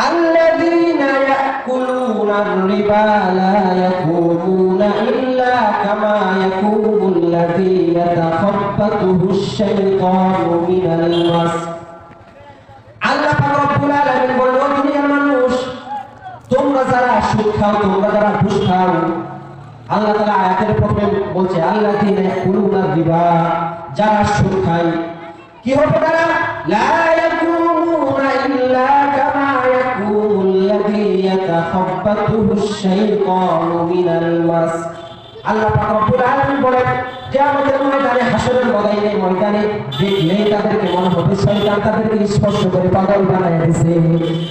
الذين يأكلون الربا لا يقومون إلا كما يقوم الذي يتخبطه الشيطان من المس আল্লাহ পাক রব্বুল আলামিন বলেন, দুনিয়ার মানুষ, তোমরা যারা সুদ খাও, তোমরা যারা ঘুষ খাও, আল্লাহ তাআলা আয়াতের প্রথমে বলছে আল্লাযীনা ইয়াকুলুনা রিবা, যারা সুদ খায় কি হবে তারা? লা ইয়াকুমুনা ইল্লা কামা ইয়াকুমুল্লাযী ইয়াতাখাব্বাতুহু আশ-শাইতানু মিনাল মাস। আল্লাহ পাক রব্বুল আলামিন বলেন, কিয়ামতের ময়দানে, হাসরের ময়দানে দেখলেই তাদেরকে মনে হবে শয়তান তাদেরকে স্পর্শ করে পাগল বানায় দিয়েছে।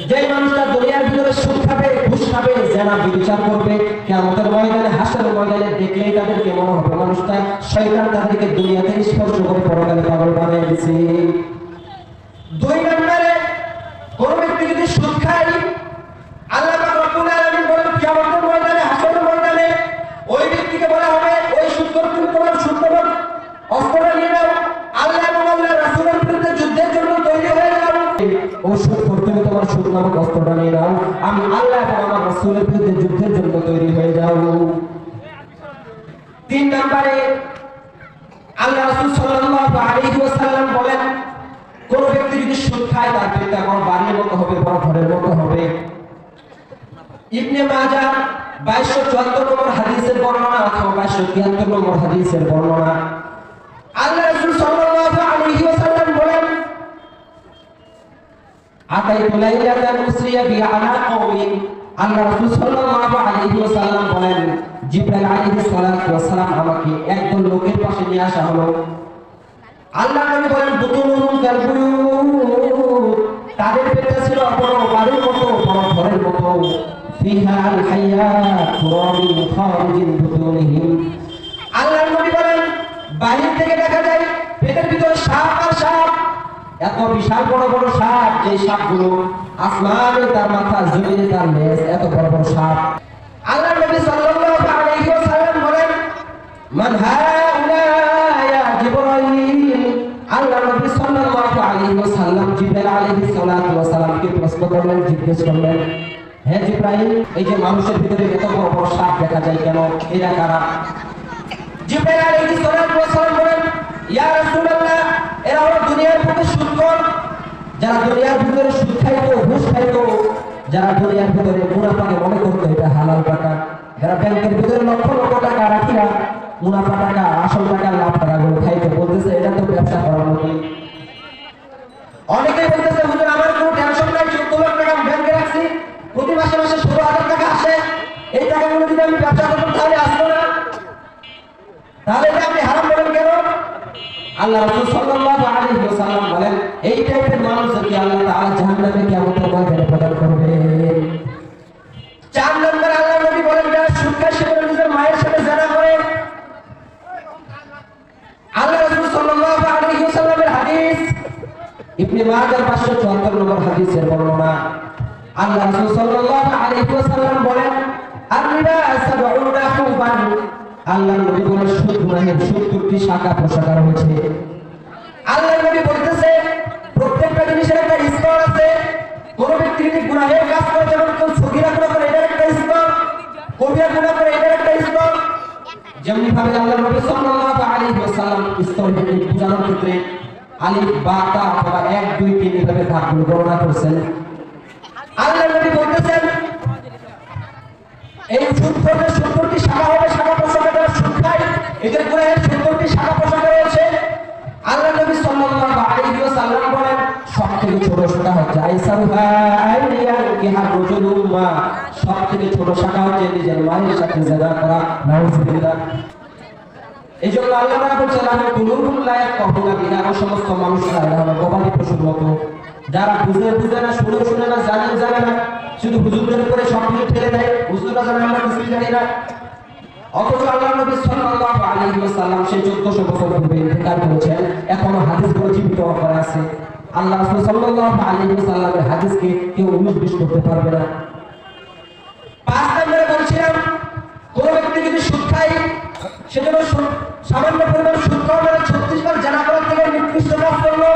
যে মানুষটা দুনিয়ার ভিতরে সুদ খাবে, ঘুষ খাবে, জেনা ব্যভিচার করবে, কিয়ামতের ময়দানে, হাসরের ময়দানে দেখলেই তাদেরকে মনে হবে মানুষটা শয়তান তাদেরকে দুনিয়াতে স্পর্শ করে পরকালে পাগল বানায় দিয়েছে। দুই নম্বরে, কোন ব্যক্তি যদি সুদ খায়, আল্লাহ পাক রব্বুল আলামিন বলেন, কিয়ামতের ময়দানে, হাসরের ময়দানে ওই ব্যক্তিকে বলা হবে, ওই সুদখোর, তুমি তোমার সুদখোর অস্ত্রটা নিয়ে নাও, আল্লাহ এবং আল্লাহর রাসূলের বিরুদ্ধে যুদ্ধের জন্য তৈরি হয়ে যাও। ও সুদখোর, তুমি তোমার সুদ নামক অস্ত্রটা নিয়ে নাও, আমি আল্লাহ এবং আমার রাসূলের বিরুদ্ধে যুদ্ধের জন্য তৈরি হয়ে যাও। তিন নম্বরে, আল্লাহ রাসূল সাল্লাল্লাহু আলাইহি ওয়াসাল্লাম বলেন, কোন ব্যক্তি যদি সুদ খায় তার পেটটা বড় বাড়ির মতো হবে, বড় ঘরের মতো হবে। ইবনে মাজাহ 2274 নম্বর হাদিসের বর্ণনা অথবা 2273 নম্বর হাদিসের বর্ণনা, আল্লাহ রাসূল সাল্লাল্লাহু আলাইহি ওয়াসাল্লাম বলেন, আতাইতু লাইলাতান উসরিয়া বি আলা কওমিন। আল্লাহ রাসূল সাল্লাল্লাহু আলাইহি ওয়াসাল্লাম বলেন, জিবরাইল আলাইহিস সালাতু ওয়াস সালাম আমাকে একদল লোকের পাশে নিয়ে আসা হলো। আল্লাহ নবী বলেন, বুতুনুহুম কালবুয়ুত, তাদের পেটটা ছিল বড় বাড়ির মতো, বড় ঘরের মতো। ফিহা আল হায়াত তুরাবিন খারিজিন বুতুনিহিম। আল্লাহ নবী বলেন, বাহির থেকে দেখা যায় পেটের ভিতরে সাপ আর সাপ, এত বিশাল বড় বড় সাপ, যে সাপগুলো আসমানে তার মাথা, জমিনে তার লেজ, এত বড় বড় সাপ। আল্লাহ নবী সাল্লাল্লাহু আলাইহি ওয়াসাল্লাম বলেন, মান হাউলা ইয়া জিবরাইল। আল্লাহ নবী সাল্লাল্লাহু আলাইহি ওয়াসাল্লাম জিবরাইল আলাইহিস সালাতু ওয়াস সালামকে প্রশ্ন করলেন, জিজ্ঞেস করলেন, হে জিবরাইল, এই যে মানুষের ভিতরে এত বড় বড় সাপ দেখা যায় কেন, এরা কারা? জিবরাইল আলাইহিস সালাতু ওয়াস সালাম বলেন, ইয়া রাসূলুল্লাহ, এরা হলো দুনিয়ার ভিতরে সুদখোর, যারা দুনিয়ার ভিতরে সুদ খাইতো, ঘুষ খাইতো, যারা দুনিয়ার ভিতরে মুনাফাকে মনে করতো এটা হালাল টাকা, যারা ব্যাংকের ভিতরে লক্ষ লক্ষ টাকা রাখিয়া মুনাফা টাকা, আসল টাকা, লাভ টাকাগুলো খাইতো, বলতেছে এটা তো ব্যবসা করার মতোই। অনেকেই বলতেছে, হুজুর আমার কোনো টেনশন নাই, 14 লাখ টাকা ব্যাংকে রাখছি, প্রতি মাসে মাসে 16,000 টাকা আসে, এই টাকাগুলো যদি আমি ব্যবসা করতাম তাহলে আসতো না, তাহলে এটা আপনি হারাম বলেন কেন? আল্লাহ রাসূল সাল্লাল্লাহু আলাইহি ওয়াসাল্লাম বলেন, এই টাইপের মানুষকে আল্লাহ তাআলা জাহান্নামে কিয়ামতের ময়দানে প্রদান করবে। 4 নম্বরে আল্লাহ নবী বলেন, যারা সুদ খায় সে নিজের মায়ের সাথে জিনা করে। আল্লাহ রাসূল সাল্লাল্লাহু আলাইহি ওয়াসাল্লামের হাদিস, ইবনে মাজাহ 574 নম্বর হাদিসের বর্ণনা, আল্লাহ রাসূল সাল্লাল্লাহু আলাইহি ওয়াসাল্লাম বলেন, আর-রিবা সাবউনা হুবান। আল্লাহ নবী বলেন, সুদ গুনাহের 70টি শাখা প্রশাখা রয়েছে। আল্লাহ নবী বলতেছে, প্রত্যেকটা জিনিসের একটা স্তর আছে। কোন ব্যক্তি যদি গুনাহের কাজ করে, যেমন কেউ সগীরা গুনাহ করে, এটার একটা স্তর, কবিরা গুনাহ করে, এটার একটা স্তর। যেমনি ভাবে আল্লাহ নবী সাল্লাল্লাহু আলাইহি ওয়াসাল্লাম স্তরকে বোঝানোর ক্ষেত্রে আলিফ, বা, তা অথবা 1, 2, 3 এভাবে ধাপগুলো গণনা করছেন। আল্লাহ নবী বলতেছেন, এই সুদ করলে 70টি শাখা হবে, শাখা প্রশাখা, যারা সুদ খায় এদের গুনাহের 70টি শাখা প্রশাখা রয়েছে। আল্লাহ নবী সাল্লাল্লাহু আলাইহি ওয়াসাল্লাম বলেন, সবথেকে ছোট শাখা হচ্ছে আইসারুহা আইয়ানকিহা রাজুলুম মা, সবথেকে ছোট শাখা হচ্ছে নিজের মায়ের সাথে জিনা করা। নাউযুবিল্লাহ। এইজন্য আল্লাহ তাআলা বলেছেন, আমি কুলুবুল লা ইয়াফকাহুনা বিহা, সমস্ত মানুষরা এরা হলো গবাদি পশুর মতো, যারা বুঝে না, শুনে না, জানে না, শুধু হুজুরদের উপরে সবকিছু ঠেলে দেয়, হুজুররা জানে আমরা কিছুই জানি না। অথচ আল্লাহ নবী সাল্লাল্লাহু আলাইহি ওয়াসাল্লাম সেই 1400 বছর পূর্বে ইন্তেকাল করেছেন, এখনো হাদিসগুলো জীবিত অবস্থায় আছে। আল্লাহ রাসূল সাল্লাল্লাহু আলাইহি ওয়াসাল্লামের হাদিসকে কেউ 19-20 করতে পারবে না। 5 নম্বরে বলছিলাম, কোন ব্যক্তি যদি সুদ খায়, সেজন্য সামান্য পরিমাণ সুদ খাওয়া মানে 36 বার জানা করার থেকে নিকৃষ্ট কাজ করলো।